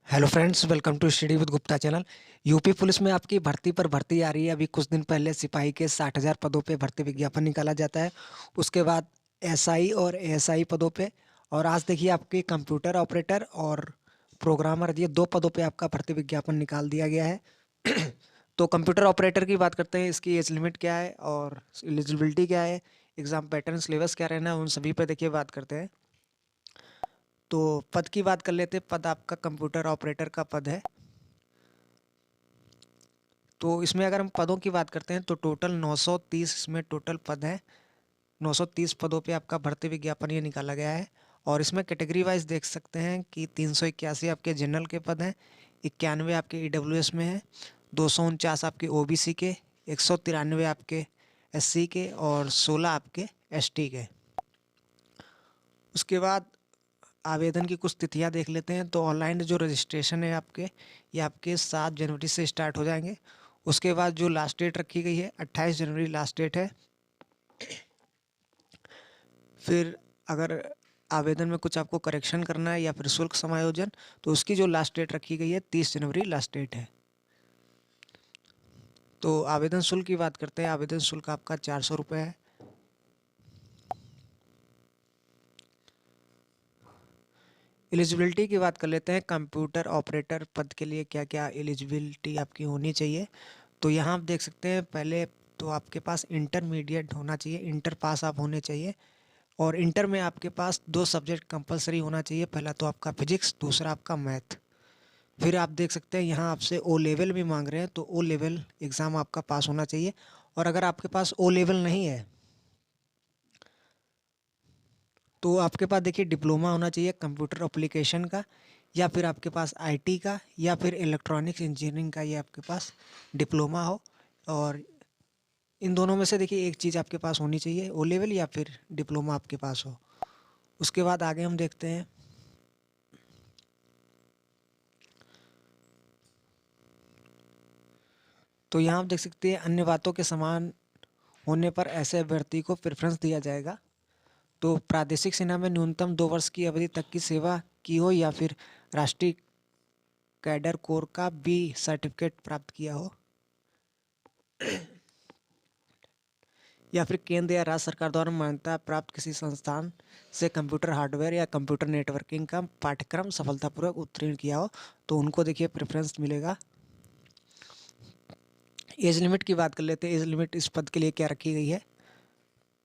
Hello friends, welcome to study with Gupta channel. UP police में आपकी भर्ती पर भर्ती आ रही है। अभी कुछ दिन पहले सिपाही के 60,000 पदों पे भर्ती विज्ञापन निकाला जाता है। उसके बाद एसआई और एएसआई पदों पे, और आज देखिए आपके कंप्यूटर ऑपरेटर और प्रोग्रामर, ये दो पदों पे आपका भर्ती विज्ञापन निकाल दिया गया है। तो कंप्यूटर ऑपरेटर की बात करते हैं। इसकी एज लिमिट क्या है और एलिजिबिलिटी क्या है, एग्जाम पैटर्न, सिलेबस क्या रहना है, उन सभी पे देखिए बात करते हैं। तो पद की बात कर लेते हैं। पद आपका कंप्यूटर ऑपरेटर का पद है। तो इसमें अगर हम पदों की बात करते हैं तो टोटल 930 इसमें टोटल पद हैं। 930 पदों पे आपका भर्ती विज्ञापन ये निकाला गया है। और इसमें कैटेगरी वाइज देख सकते हैं कि 381 आपके जनरल के पद हैं, 91 आपके ईडब्ल्यूएस में है, 249 आपके ओबीसी के, 193 आपके एससी के और 16 आपके एसटी के। उसके बाद आवेदन की कुछ तिथियां देख लेते हैं। तो ऑनलाइन जो रजिस्ट्रेशन है आपके, ये आपके 7 जनवरी से स्टार्ट हो जाएंगे। उसके बाद जो लास्ट डेट रखी गई है 28 जनवरी लास्ट डेट है। फिर अगर आवेदन में कुछ आपको करेक्शन करना है या फिर शुल्क समायोजन, तो उसकी जो लास्ट डेट रखी गई है 30 जनवरी लास्ट डेट है। तो आवेदन शुल्क की बात करते हैं। आवेदन शुल्क आपका 400 रुपये है। एलिजिबिलिटी की बात कर लेते हैं। कंप्यूटर ऑपरेटर पद के लिए क्या क्या एलिजिबिलिटी आपकी होनी चाहिए। तो यहाँ आप देख सकते हैं, पहले तो आपके पास इंटरमीडिएट होना चाहिए, इंटर पास आप होने चाहिए। और इंटर में आपके पास दो सब्जेक्ट कंपलसरी होना चाहिए। पहला तो आपका फिजिक्स, दूसरा आपका मैथ। फिर आप देख सकते हैं यहाँ आपसे ओ लेवल भी मांग रहे हैं, तो ओ लेवल एग्ज़ाम आपका पास होना चाहिए। और अगर आपके पास ओ लेवल नहीं है तो आपके पास देखिए डिप्लोमा होना चाहिए कंप्यूटर एप्लीकेशन का, या फिर आपके पास आईटी का, या फिर इलेक्ट्रॉनिक्स इंजीनियरिंग का, ये आपके पास डिप्लोमा हो। और इन दोनों में से देखिए एक चीज़ आपके पास होनी चाहिए, ओ लेवल या फिर डिप्लोमा आपके पास हो। उसके बाद आगे हम देखते हैं। तो यहाँ आप देख सकते हैं, अन्य बातों के समान होने पर ऐसे अभ्यर्थी को प्रेफरेंस दिया जाएगा। तो प्रादेशिक सेना में न्यूनतम 2 वर्ष की अवधि तक की सेवा की हो, या फिर राष्ट्रीय कैडर कोर का बी सर्टिफिकेट प्राप्त किया हो, या फिर केंद्र या राज्य सरकार द्वारा मान्यता प्राप्त किसी संस्थान से कंप्यूटर हार्डवेयर या कंप्यूटर नेटवर्किंग का पाठ्यक्रम सफलतापूर्वक उत्तीर्ण किया हो, तो उनको देखिए प्रेफरेंस मिलेगा। एज लिमिट की बात कर लेते हैं। एज लिमिट इस पद के लिए क्या रखी गई है।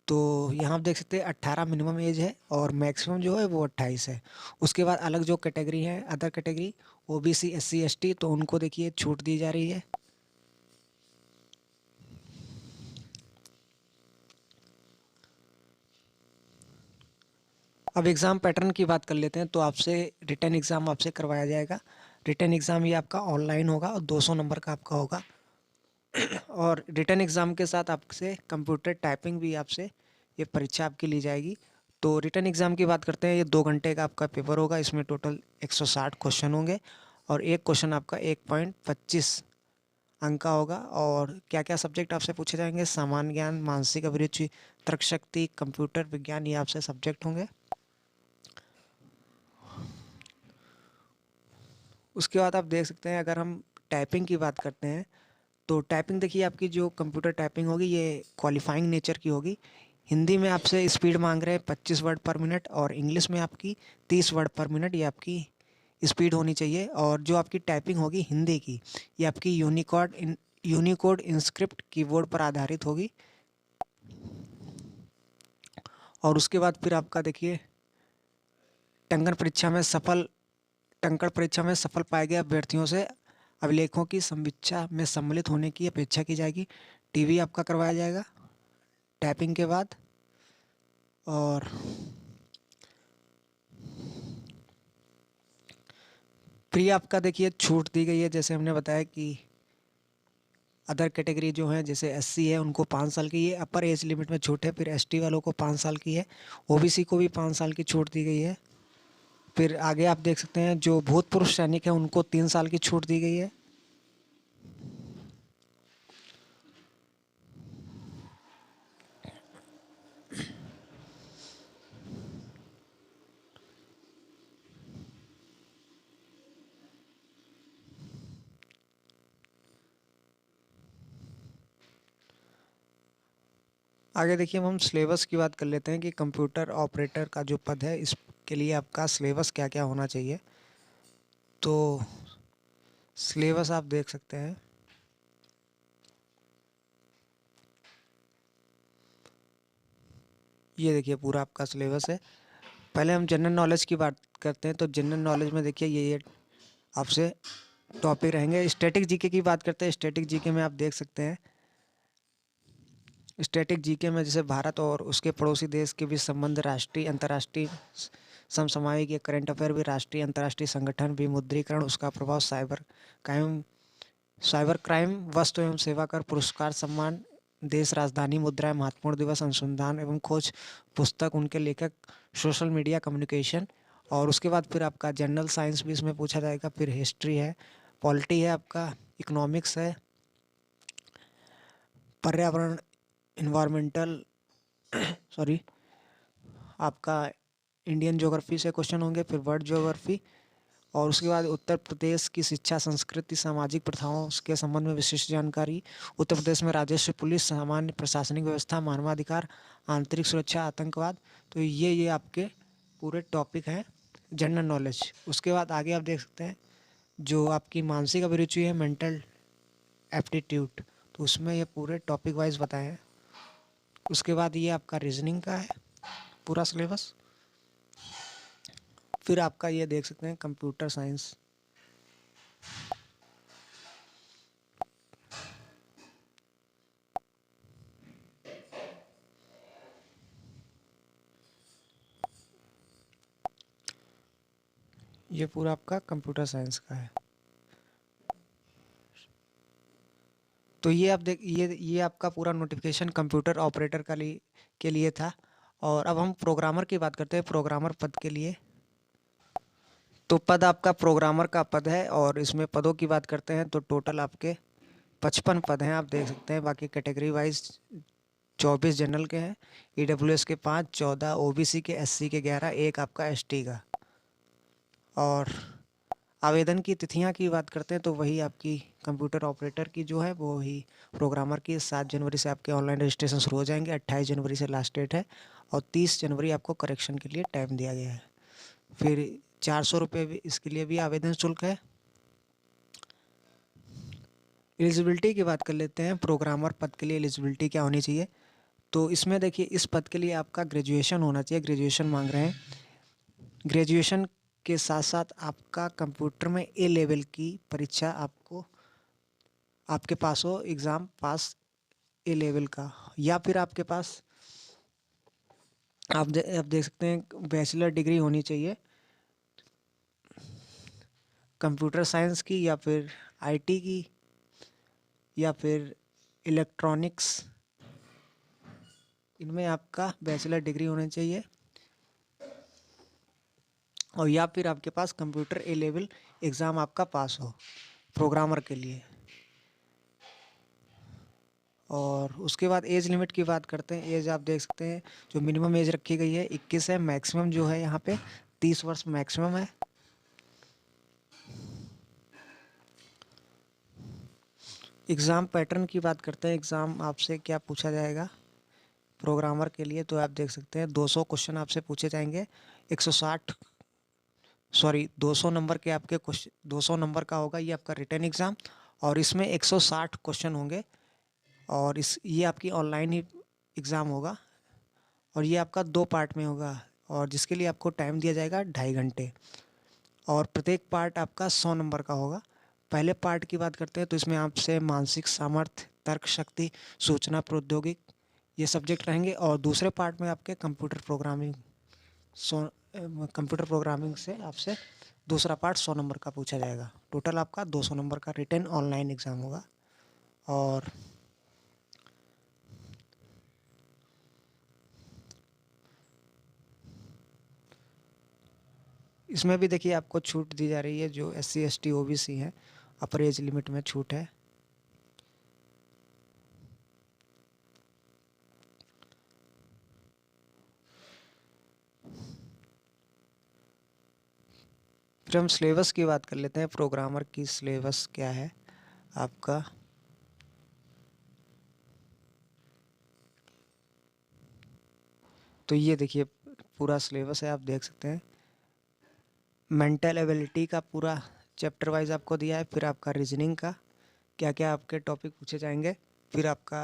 तो यहाँ आप देख सकते हैं 18 मिनिमम एज है और मैक्सिमम जो है वो 28 है। उसके बाद अलग जो कैटेगरी है, other category, OBC, SC, ST, तो उनको देखिए छूट दी जा रही है। अब एग्ज़ाम पैटर्न की बात कर लेते हैं। तो आपसे रिटर्न एग्ज़ाम आपसे करवाया जाएगा। रिटर्न एग्ज़ाम ये आपका ऑनलाइन होगा और 200 नंबर का आपका होगा। और रिटर्न एग्ज़ाम के साथ आपसे कंप्यूटर टाइपिंग भी आपसे ये परीक्षा आपकी ली जाएगी। तो रिटर्न एग्ज़ाम की बात करते हैं। ये 2 घंटे का आपका पेपर होगा। इसमें टोटल 160 क्वेश्चन होंगे और एक क्वेश्चन आपका 1.25 अंक का होगा। और क्या क्या सब्जेक्ट आपसे पूछे जाएंगे, सामान्य ज्ञान, मानसिक अभिरुचि, तर्क शक्ति, कंप्यूटर विज्ञान, ये आपसे सब्जेक्ट होंगे। उसके बाद आप देख सकते हैं, अगर हम टाइपिंग की बात करते हैं तो टाइपिंग देखिए आपकी जो कंप्यूटर टाइपिंग होगी ये क्वालिफाइंग नेचर की होगी। हिंदी में आपसे स्पीड मांग रहे हैं 25 वर्ड पर मिनट, और इंग्लिश में आपकी 30 वर्ड पर मिनट ये आपकी स्पीड होनी चाहिए। और जो आपकी टाइपिंग होगी हिंदी की, ये आपकी यूनिकोड इंस्क्रिप्ट कीबोर्ड पर आधारित होगी। और उसके बाद फिर आपका देखिए टंकण परीक्षा में सफल टंकण परीक्षा में सफल पाए गए अभ्यर्थियों से अभिलेखों की समीक्षा में सम्मिलित होने की अपेक्षा की जाएगी। टीवी आपका करवाया जाएगा टाइपिंग के बाद। और फ्री आपका देखिए छूट दी गई है, जैसे हमने बताया कि अदर कैटेगरी जो है जैसे एससी है उनको 5 साल की ये अपर एज लिमिट में छूट है। फिर एसटी वालों को 5 साल की है। ओबीसी को भी 5 साल की छूट दी गई है। फिर आगे आप देख सकते हैं जो भूतपूर्व सैनिक हैं उनको 3 साल की छूट दी गई है। आगे देखिए अब हम सिलेबस की बात कर लेते हैं कि कंप्यूटर ऑपरेटर का जो पद है इसके लिए आपका सिलेबस क्या क्या होना चाहिए। तो सिलेबस आप देख सकते हैं। ये देखिए पूरा आपका सिलेबस है। पहले हम जनरल नॉलेज की बात करते हैं। तो जनरल नॉलेज में देखिए ये आपसे टॉपिक रहेंगे। स्टैटिक जीके की बात करते हैं। स्टैटिक जीके में आप देख सकते हैं, स्टैटिक जीके में जैसे भारत और उसके पड़ोसी देश के बीच संबंध, राष्ट्रीय अंतर्राष्ट्रीय समसामयिक, करंट अफेयर भी, राष्ट्रीय अंतर्राष्ट्रीय संगठन, विमुद्रीकरण, उसका प्रभाव, साइबर क्राइम, वस्तु एवं सेवा कर, पुरस्कार, सम्मान, देश, राजधानी, मुद्राएं, महत्वपूर्ण दिवस, अनुसंधान एवं खोज, पुस्तक, उनके लेखक, सोशल मीडिया, कम्युनिकेशन। और उसके बाद फिर आपका जनरल साइंस भी इसमें पूछा जाएगा। फिर हिस्ट्री है, पॉलिटी है, आपका इकोनॉमिक्स है, पर्यावरण, इन्वायरमेंटल सॉरी, आपका इंडियन ज्योग्राफी से क्वेश्चन होंगे। फिर वर्ल्ड ज्योग्राफी। और उसके बाद उत्तर प्रदेश की शिक्षा, संस्कृति, सामाजिक प्रथाओं के संबंध में विशिष्ट जानकारी। उत्तर प्रदेश में राजस्व, पुलिस, सामान्य प्रशासनिक व्यवस्था, मानवाधिकार, आंतरिक सुरक्षा, आतंकवाद। तो ये आपके पूरे टॉपिक हैं जनरल नॉलेज। उसके बाद आगे आप देख सकते हैं जो आपकी मानसिक अभिरुचि है, मेंटल एप्टीट्यूड, तो उसमें ये पूरे टॉपिक वाइज बताए हैं। उसके बाद ये आपका रीजनिंग का है पूरा सिलेबस। फिर आपका ये देख सकते हैं कंप्यूटर साइंस। ये पूरा आपका कंप्यूटर साइंस का है। तो ये आप देख, ये आपका पूरा नोटिफिकेशन कंप्यूटर ऑपरेटर के लिए था। और अब हम प्रोग्रामर की बात करते हैं। प्रोग्रामर पद के लिए, तो पद आपका प्रोग्रामर का पद है। और इसमें पदों की बात करते हैं तो टोटल आपके 55 पद हैं, आप देख सकते हैं। बाकी कैटेगरी वाइज 24 जनरल के हैं, ईडब्ल्यूएस के 5, 14 ओबीसी के, एससी के 11, एक आपका एसटी का। और आवेदन की तिथियां की बात करते हैं तो वही आपकी कंप्यूटर ऑपरेटर की जो है वो ही प्रोग्रामर की 7 जनवरी से आपके ऑनलाइन रजिस्ट्रेशन शुरू हो जाएंगे। 28 जनवरी से लास्ट डेट है। और 30 जनवरी आपको करेक्शन के लिए टाइम दिया गया है। फिर 400 रुपये भी इसके लिए भी आवेदन शुल्क है। एलिजिबिलिटी की बात कर लेते हैं। प्रोग्रामर पद के लिए एलिजिबिलिटी क्या होनी चाहिए। तो इसमें देखिए इस पद के लिए आपका ग्रेजुएशन होना चाहिए। ग्रेजुएशन मांग रहे हैं। ग्रेजुएशन के साथ साथ आपका कंप्यूटर में ए लेवल की परीक्षा आपको आपके पास हो, एग्ज़ाम पास ए लेवल का। या फिर आपके पास आप देख सकते हैं बैचलर डिग्री होनी चाहिए कंप्यूटर साइंस की, या फिर आईटी की, या फिर इलेक्ट्रॉनिक्स। इनमें आपका बैचलर डिग्री होनी चाहिए। और या फिर आपके पास कंप्यूटर ए लेवल एग्ज़ाम आपका पास हो प्रोग्रामर के लिए। और उसके बाद एज लिमिट की बात करते हैं। एज आप देख सकते हैं जो मिनिमम एज रखी गई है 21 है। मैक्सिमम जो है यहाँ पे 30 वर्ष मैक्सिमम है। एग्ज़ाम पैटर्न की बात करते हैं। एग्ज़ाम आपसे क्या पूछा जाएगा प्रोग्रामर के लिए, तो आप देख सकते हैं 200 क्वेश्चन आपसे पूछे जाएंगे। 160 सॉरी 200 नंबर के आपके क्वेश्चन, 200 नंबर का होगा ये आपका रिटन एग्ज़ाम। और इसमें 160 क्वेश्चन होंगे। और ये आपकी ऑनलाइन ही एग्ज़ाम होगा। और ये आपका 2 पार्ट में होगा। और जिसके लिए आपको टाइम दिया जाएगा 2.5 घंटे। और प्रत्येक पार्ट आपका 100 नंबर का होगा। पहले पार्ट की बात करते हैं तो इसमें आपसे मानसिक सामर्थ्य, तर्क शक्ति, सूचना प्रौद्योगिकी ये सब्जेक्ट रहेंगे। और दूसरे पार्ट में आपके सौ कंप्यूटर प्रोग्रामिंग से आपसे दूसरा पार्ट 100 नंबर का पूछा जाएगा। टोटल आपका 200 नंबर का रिटन ऑनलाइन एग्ज़ाम होगा। और इसमें भी देखिए आपको छूट दी जा रही है। जो SC ST OBC हैं अपर एज लिमिट में छूट है। फिर हम सिलेबस की बात कर लेते हैं। प्रोग्रामर की सिलेबस क्या है आपका। तो ये देखिए पूरा सिलेबस है, आप देख सकते हैं। मेंटल एबिलिटी का पूरा चैप्टर वाइज आपको दिया है, फिर आपका रीजनिंग का क्या क्या आपके टॉपिक पूछे जाएंगे, फिर आपका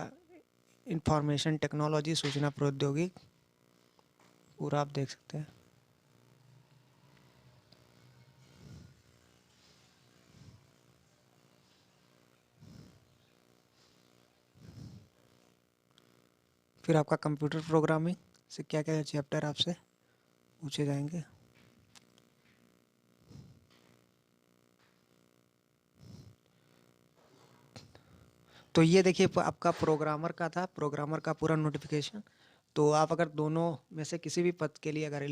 इंफॉर्मेशन टेक्नोलॉजी सूचना प्रौद्योगिकी पूरा आप देख सकते हैं। फिर आपका कंप्यूटर प्रोग्रामिंग से क्या क्या चैप्टर आपसे पूछे जाएंगे। तो ये देखिए आपका प्रोग्रामर का था, प्रोग्रामर का पूरा नोटिफिकेशन। तो आप अगर दोनों में से किसी भी पद के लिए अगर